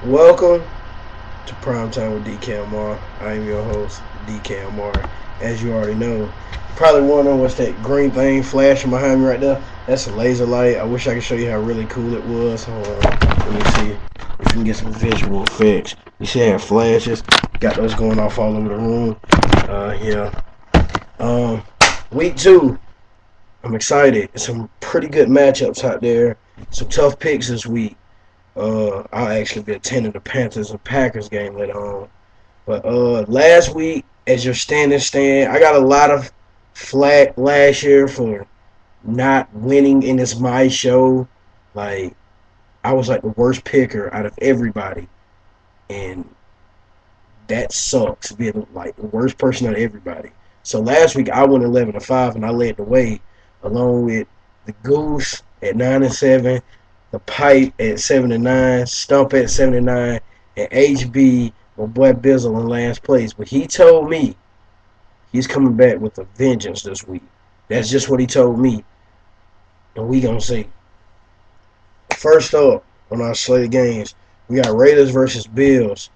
Welcome to Primetime with DKMR. I am your host, DKMR. As you already know, you probably wondering what's that green thing flashing behind me right there. That's a laser light. I wish I could show you how really cool it was. Hold on. Let me see if you can get some visual effects. You see how it flashes? Got those going off all over the room. Yeah. Um, Week 2. I'm excited. Some pretty good matchups out there. Some tough picks this week. I'll actually be attending the Panthers and Packers game later on. But last week, as your standing stand, I got a lot of flack last year for not winning in this my show. Like, I was like the worst picker out of everybody, and that sucks being like the worst person out of everybody. So last week I went 11-5 and I led the way, along with the Goose at 9-7, the Pipe at 7-9, Stump at 7-9, and HB, my boy Bizzle, in last place. But he told me he's coming back with a vengeance this week. That's just what he told me, and we gonna see. First up on our slate of games, we got Raiders versus Bills.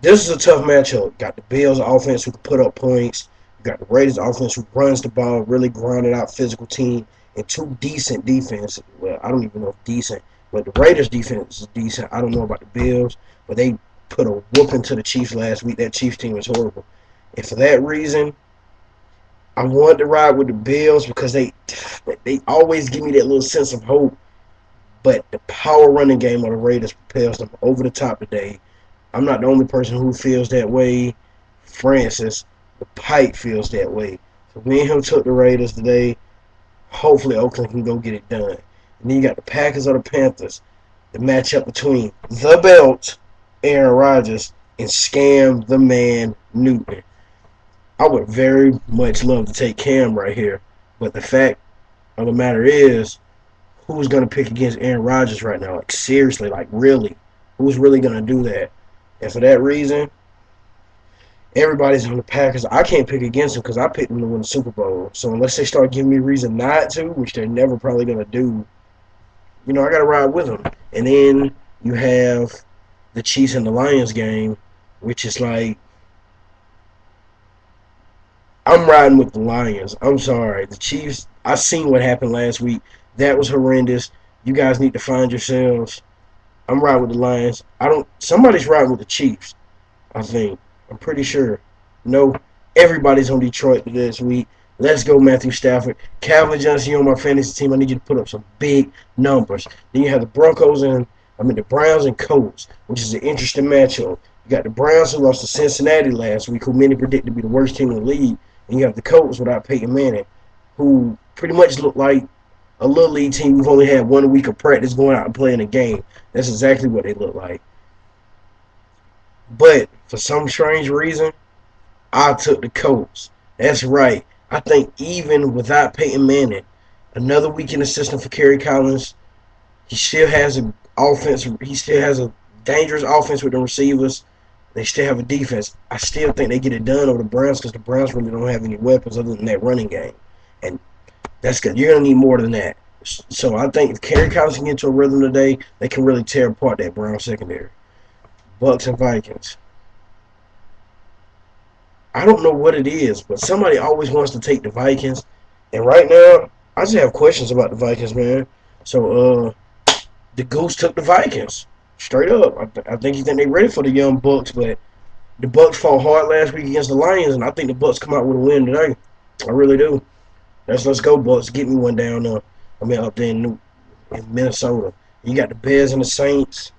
This is a tough matchup. Got the Bills offense who can put up points. You got the Raiders offense who runs the ball, really grounded out physical team, and two decent defense. Well, I don't even know if decent, but the Raiders defense is decent. I don't know about the Bills, but they put a whooping to the Chiefs last week. That Chiefs team was horrible. And for that reason, I wanted to ride with the Bills because they always give me that little sense of hope. But the power running game of the Raiders propels them over the top today. I'm not the only person who feels that way. Francis, the Pipe, feels that way. So me and him took the Raiders today. Hopefully Oakland can go get it done. And then you got the Packers or the Panthers. The matchup between the belt, Aaron Rodgers, and scam the man Newton. I would very much love to take Cam right here. But the fact of the matter is, who's going to pick against Aaron Rodgers right now? Like, seriously, like, really? Who's really going to do that? And for that reason, everybody's on the Packers. I can't pick against them because I picked them to win the Super Bowl. So unless they start giving me a reason not to, which they're never probably going to do, I got to ride with them. And then you have the Chiefs and the Lions game, which is like, I'm riding with the Lions. I'm sorry. The Chiefs, I seen what happened last week. That was horrendous. You guys need to find yourselves. I'm riding with the Lions. Somebody's riding with the Chiefs, I think. I'm pretty sure. No, everybody's on Detroit this week. Let's go, Matthew Stafford. Calvin Johnson, you're on my fantasy team. I need you to put up some big numbers. Then you have the Browns and Colts, which is an interesting matchup. You got the Browns who lost to Cincinnati last week, who many predicted to be the worst team in the league. And you have the Colts without Peyton Manning, who pretty much look like a little league team who've only had 1 week of practice going out and playing a game. That's exactly what they look like. But for some strange reason, I took the Colts. That's right. I think even without Peyton Manning, another week in the system for Kerry Collins, he still has a offense. He still has a dangerous offense with the receivers. They still have a defense. I still think they get it done over the Browns because the Browns really don't have any weapons other than that running game. And that's good. You're going to need more than that. So I think if Kerry Collins can get into a rhythm today, they can really tear apart that Brown secondary. Bucks and Vikings. I don't know what it is, but somebody always wants to take the Vikings. And right now, I just have questions about the Vikings, man. So the Goose took the Vikings. Straight up. I think they're ready for the young Bucks, but the Bucks fought hard last week against the Lions, and I think the Bucks come out with a win today. I really do. Let's go, Bucks. Get me one down there. Up there in Minnesota. You got the Bears and the Saints.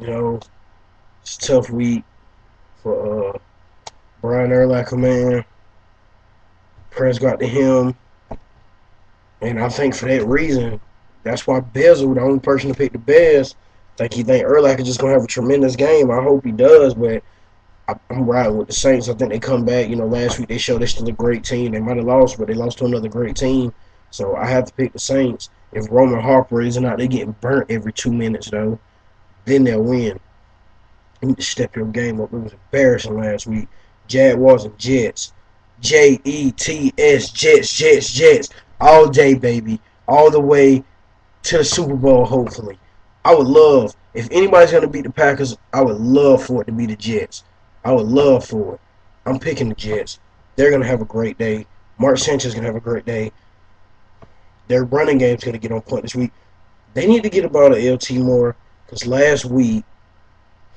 It's a tough week for Brian Urlacher, man. Prayers go out to him. And I think for that reason, that's why Bizzle, the only person to pick the Bears, think Urlacher just going to have a tremendous game. I hope he does, but I'm riding with the Saints. I think they come back. Last week they showed they're still a great team. They might have lost, but they lost to another great team. So I have to pick the Saints. If Roman Harper isn't out, they getting burnt every 2 minutes, though. Then they'll win. You need to step your game up. It was embarrassing last week. Jaguars and Jets. Jets, Jets. All day, baby. All the way to the Super Bowl, hopefully. I would love, if anybody's going to beat the Packers, I would love for it to be the Jets. I would love for it. I'm picking the Jets. They're going to have a great day. Mark Sanchez is going to have a great day. Their running game's going to get on point this week. They need to get about a LT more because last week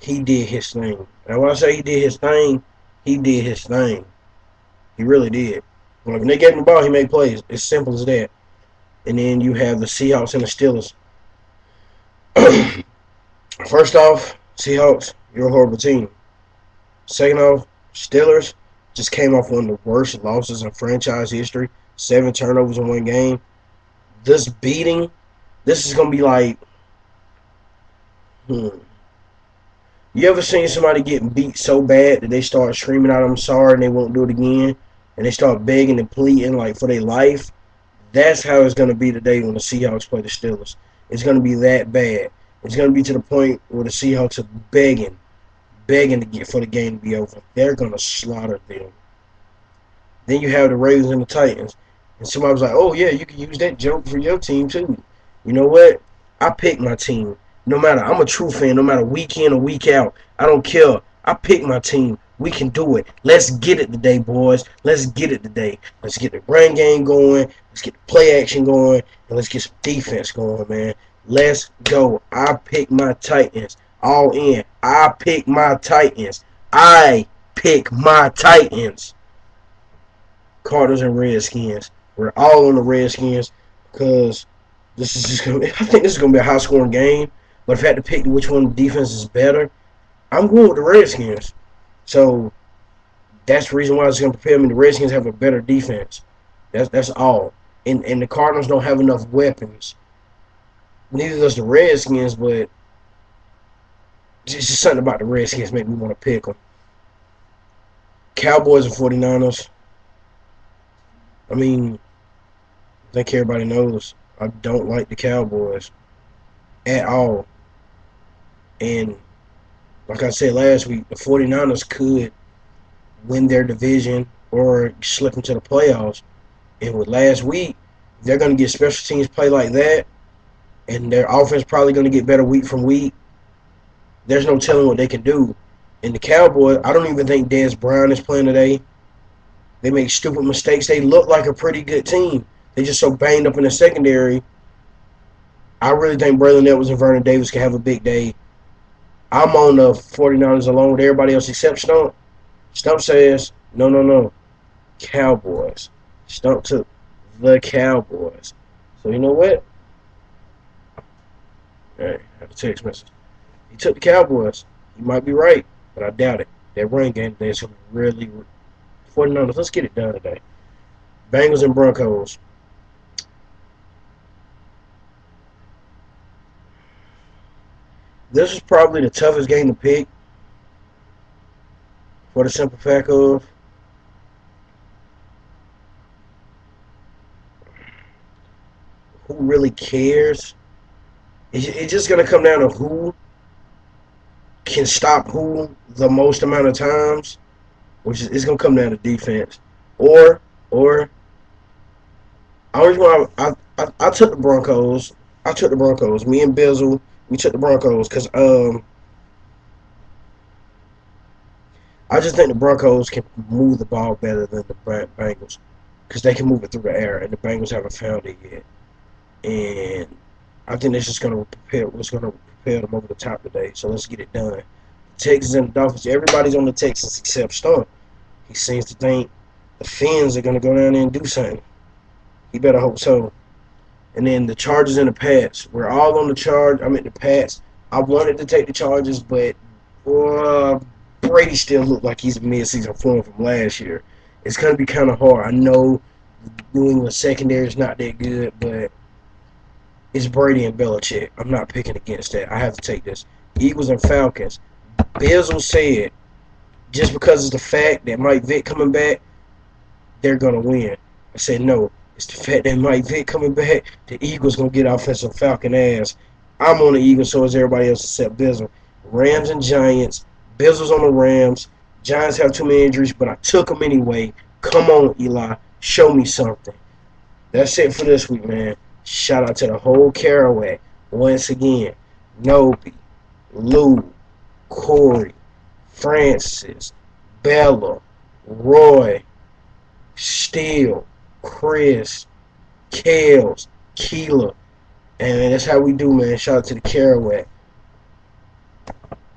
he did his thing. And when I say he did his thing, he did his thing. He really did. When they gave him the ball, he made plays. It's simple as that. And then you have the Seahawks and the Steelers. First off, Seahawks, you're a horrible team. Second off, Steelers just came off one of the worst losses in franchise history. 7 turnovers in one game. This beating, this is going to be like, You ever seen somebody get beat so bad that they start screaming out, I'm sorry, and they won't do it again? And they start begging and pleading like for their life? That's how it's going to be today when the Seahawks play the Steelers. It's going to be that bad. It's going to be to the point where the Seahawks are begging to get for the game to be over. They're going to slaughter them. Then you have the Ravens and the Titans. And somebody was like, oh, yeah, you can use that joke for your team, too. You know what? I pick my team. No matter, I'm a true fan, no matter week in or week out. I don't care. I pick my team. We can do it. Let's get it today, boys. Let's get it today. Let's get the run game going. Let's get the play action going. And let's get some defense going, man. Let's go. I pick my Titans. All in. I pick my Titans. I pick my Titans. Cardinals and Redskins. We're all on the Redskins because this is just gonna be, I think this is gonna be a high scoring game. But if I had to pick which one the defense is better, I'm going with the Redskins. So that's the reason why it's gonna prepare me. The Redskins have a better defense. That's all. And the Cardinals don't have enough weapons. Neither does the Redskins, but it's just something about the Redskins make me want to pick them. Cowboys and 49ers. I mean, I think everybody knows I don't like the Cowboys at all. And like I said last week, the 49ers could win their division or slip into the playoffs. And with last week, they're going to get special teams play like that, and their offense probably going to get better week from week. There's no telling what they can do. And the Cowboys, I don't even think Dez Bryant is playing today. They make stupid mistakes. They look like a pretty good team. They just so banged up in the secondary. I really think Braylon Edwards and Vernon Davis can have a big day. I'm on the 49ers along with everybody else except Stump. Stump says, no. Cowboys. Stump took the Cowboys. So you know what? Hey, I have a text message. He took the Cowboys. He might be right, but I doubt it. That run game today is really 49ers. Let's get it done today. Bengals and Broncos. This is probably the toughest game to pick for the simple fact of who really cares. It's just going to come down to who can stop who the most amount of times, which is it's going to come down to defense. Or I took the Broncos. Me and Bizzle, we took the Broncos because I just think the Broncos can move the ball better than the Bengals because they can move it through the air, and the Bengals haven't found it yet. And I think that's just going to prepare them over the top today. So let's get it done. Texans and the Dolphins. Everybody's on the Texans except Stump. He seems to think the Fins are going to go down there and do something. He better hope so. And then the Chargers and the Pats. We're all on the charge. I'm at the Pats. I wanted to take the Chargers, but Brady still looked like he's a mid-season form from last year. It's going to be kind of hard. I know the New England secondary is not that good, but it's Brady and Belichick. I'm not picking against that. I have to take this. Eagles and Falcons. Bizzle said, just because of the fact that Mike Vick coming back, they're going to win. I said, no. It's the fact that Mike Vick coming back, the Eagles going to get offensive Falcon ass. I'm on the Eagles, so is everybody else except Bizzle. Rams and Giants. Bizzle's on the Rams. Giants have too many injuries, but I took them anyway. Come on, Eli. Show me something. That's it for this week, man. Shout out to the whole Caraway once again. Nobi, Lou, Corey, Francis, Bella, Roy, Steele, Chris, Kales, Keela. And that's how we do, man. Shout out to the Kerouac.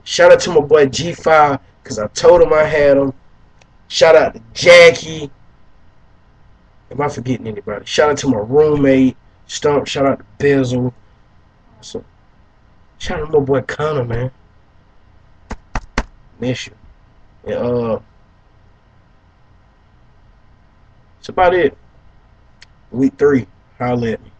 Shout out to my boy G5, because I told him I had him. Shout out to Jackie. Am I forgetting anybody? Shout out to my roommate, Stump. Shout out to Bizzle. So, shout out to my boy Connor, man. Miss you. And that's about it. Week 3. Holla at me.